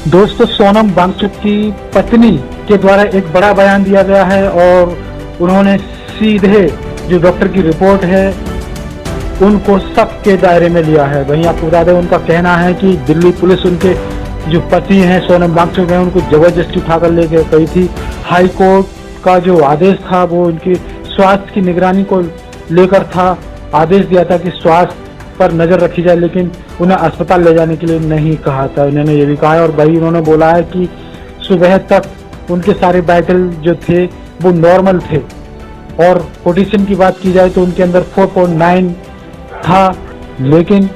दोस्तों, सोनम वांगचुक की पत्नी के द्वारा एक बड़ा बयान दिया गया है और उन्होंने सीधे जो डॉक्टर की रिपोर्ट है उनको शक के दायरे में लिया है। वहीं आपको बता दें, उनका कहना है कि दिल्ली पुलिस उनके जो पति हैं सोनम वांगचुक हैं उनको जबरदस्ती उठाकर लेके गई थी। हाई कोर्ट का जो आदेश था वो उनकी स्वास्थ्य की निगरानी को लेकर था। आदेश दिया था कि स्वास्थ्य पर नजर रखी जाए, लेकिन उन्हें अस्पताल ले जाने के लिए नहीं कहा था। उन्होंने ये भी कहा है और वही उन्होंने बोला है कि सुबह तक उनके सारे वाइटल जो थे वो नॉर्मल थे और पोटेशियम की बात की जाए तो उनके अंदर 4.9 था। लेकिन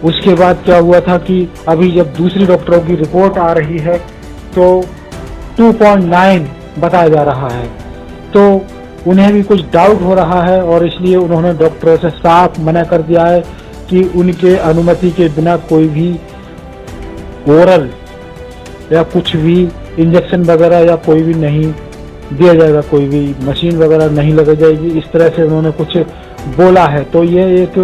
उसके बाद क्या हुआ था कि अभी जब दूसरी डॉक्टरों की रिपोर्ट आ रही है तो 2.9 बताया जा रहा है, तो उन्हें भी कुछ डाउट हो रहा है और इसलिए उन्होंने डॉक्टरों से साफ मना कर दिया है कि उनके अनुमति के बिना कोई भी ओरल या कुछ भी इंजेक्शन वगैरह या कोई भी नहीं दिया जाएगा, कोई भी मशीन वगैरह नहीं लगाई जाएगी। इस तरह से उन्होंने कुछ बोला है। तो ये एक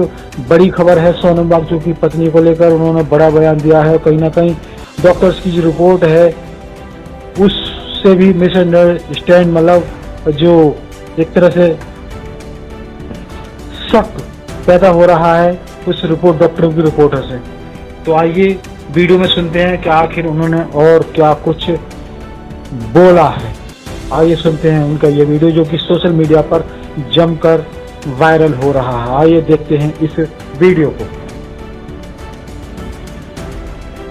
बड़ी खबर है सोनम वांगचुक की पत्नी को लेकर। उन्होंने बड़ा बयान दिया है। कहीं ना कहीं डॉक्टर्स की जो रिपोर्ट है उससे भी मिसअंडरस्टैंड, मतलब जो एक तरह से शक पैदा हो रहा है उस रिपोर्ट डॉक्टरों की रिपोर्ट से। तो आइए वीडियो में सुनते हैं कि आखिर उन्होंने और क्या कुछ बोला है। आइए सुनते हैं उनका ये वीडियो जो कि सोशल मीडिया पर जमकर वायरल हो रहा है। आइए देखते हैं इस वीडियो को।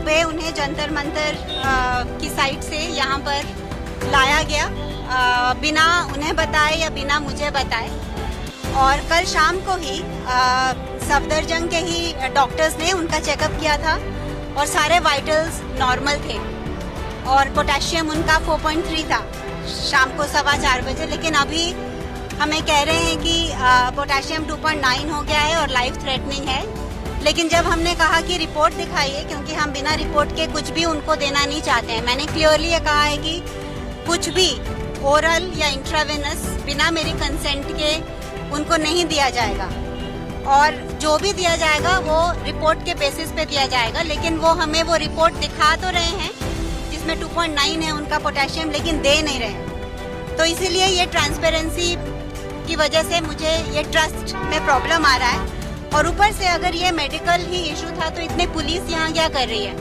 वे उन्हें जंतर मंतर की साइड से यहाँ पर लाया गया बिना उन्हें बताए या बिना मुझे बताए। और कल शाम को ही सफदरजंग के ही डॉक्टर्स ने उनका चेकअप किया था और सारे वाइटल्स नॉर्मल थे और पोटेशियम उनका 4.3 था शाम को 4:15 बजे। लेकिन अभी हमें कह रहे हैं कि पोटेशियम 2.9 हो गया है और लाइफ थ्रेटनिंग है। लेकिन जब हमने कहा कि रिपोर्ट दिखाइए, क्योंकि हम बिना रिपोर्ट के कुछ भी उनको देना नहीं चाहते हैं, मैंने क्लियरली ये कहा है कि कुछ भी ओरल या इंट्रावेनस बिना मेरी कंसेंट के उनको नहीं दिया जाएगा और जो भी दिया जाएगा वो रिपोर्ट के बेसिस पे दिया जाएगा। लेकिन वो हमें वो रिपोर्ट दिखा तो रहे हैं जिसमें 2.9 है उनका पोटेशियम, लेकिन दे नहीं रहे। तो इसीलिए ये ट्रांसपेरेंसी की वजह से मुझे ये ट्रस्ट में प्रॉब्लम आ रहा है। और ऊपर से अगर ये मेडिकल ही इशू था तो इतने पुलिस यहाँ क्या कर रही है?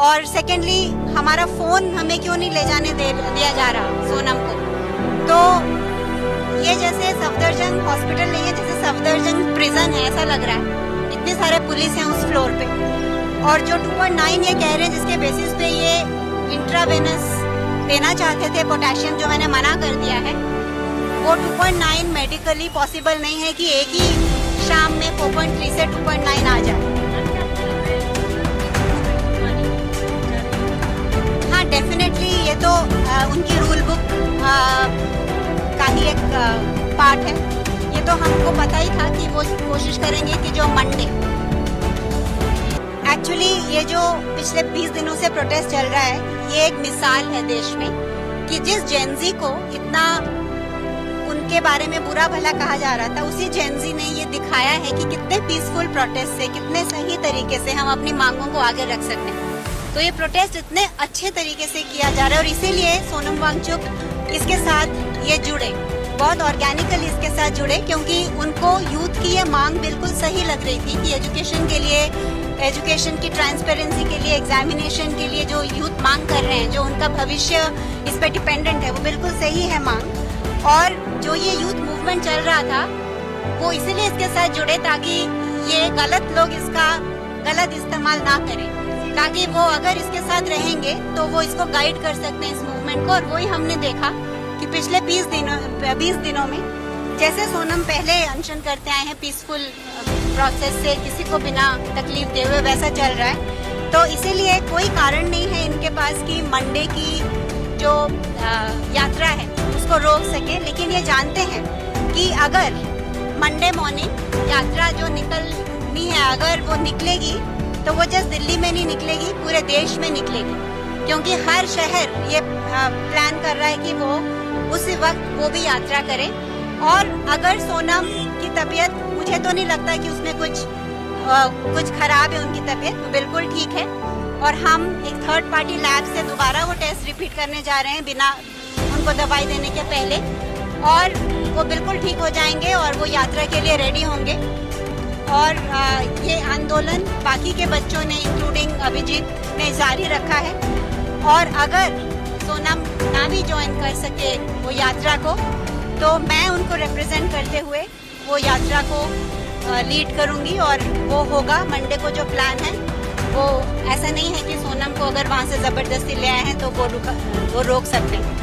और सेकेंडली हमारा फोन हमें क्यों नहीं ले जाने दिया जा रहा सोनम को? तो ये जैसे सफदरजंग हॉस्पिटल नहीं है, जैसे सफदरजंग प्रिजन है ऐसा लग रहा है। इतने सारे पुलिस हैं उस फ्लोर पे और जो 2.9 ये कह रहे हैं जिसके बेसिस पे ये इंट्रावेनस देना चाहते थे पोटेशियम, जो मैंने मना कर दिया है, वो 2.9 मेडिकली पॉसिबल नहीं है कि एक ही शाम में 4.3 से 2.9 आ जाए। हाँ, डेफिनेटली ये तो उनकी रूल बुक का ही एक पार्ट है। ये तो हमको पता ही था कि वो कोशिश करेंगे कि जो मंडे, एक्चुअली ये जो पिछले 20 दिनों से प्रोटेस्ट चल रहा है ये एक मिसाल है देश में कि जिस जेनजी को इतना उनके बारे में बुरा भला कहा जा रहा था, उसी जेनजी ने ये दिखाया है कि कितने पीसफुल प्रोटेस्ट से, कितने सही तरीके से हम अपनी मांगों को आगे रख सकते हैं। तो ये प्रोटेस्ट इतने अच्छे tariके से किया जा रहा है और इसीलिए सोनम वांगचुक इसके साथ ये जुड़े, बहुत ऑर्गेनिकली इसके साथ जुड़े, क्योंकि उनको यूथ की ये मांग बिल्कुल सही लग रही थी कि एजुकेशन के लिए, एजुकेशन की ट्रांसपेरेंसी के लिए, एग्जामिनेशन के लिए जो यूथ मांग कर रहे हैं, जो उनका भविष्य इस पे डिपेंडेंट है, वो बिल्कुल सही है मांग। और जो ये यूथ मूवमेंट चल रहा था वो इसीलिए इसके साथ जुड़े ताकि ये गलत लोग इसका गलत इस्तेमाल ना करें, ताकि वो अगर इसके साथ रहेंगे तो वो इसको गाइड कर सकते हैं इस मूवमेंट को। और वही हमने देखा कि पिछले 20 दिनों में जैसे सोनम पहले अनशन करते आए हैं पीसफुल प्रोसेस से, किसी को बिना तकलीफ दे हुए, वैसा चल रहा है। तो इसीलिए कोई कारण नहीं है इनके पास कि मंडे की जो यात्रा है उसको रोक सके। लेकिन ये जानते हैं कि अगर मंडे मॉर्निंग यात्रा जो निकलनी है, अगर वो निकलेगी तो वो जस्ट दिल्ली में नहीं निकलेगी, पूरे देश में निकलेगी, क्योंकि हर शहर ये प्लान कर रहा है कि वो उसी वक्त वो भी यात्रा करे। और अगर सोनम की तबीयत, मुझे तो नहीं लगता कि उसमें कुछ खराब है उनकी तबीयत, बिल्कुल ठीक है। और हम एक थर्ड पार्टी लैब से दोबारा वो टेस्ट रिपीट करने जा रहे हैं बिना उनको दवाई देने के पहले, और वो बिल्कुल ठीक हो जाएंगे और वो यात्रा के लिए रेडी होंगे। और ये आंदोलन बाकी के बच्चों ने इंक्लूडिंग अभिजीत ने जारी रखा है, और अगर सोनम ना भी ज्वाइन कर सके वो यात्रा को, तो मैं उनको रिप्रेजेंट करते हुए वो यात्रा को लीड करूंगी, और वो होगा मंडे को। जो प्लान है वो ऐसा नहीं है कि सोनम को अगर वहाँ से ज़बरदस्ती ले आए हैं तो वो रोक सकते हैं।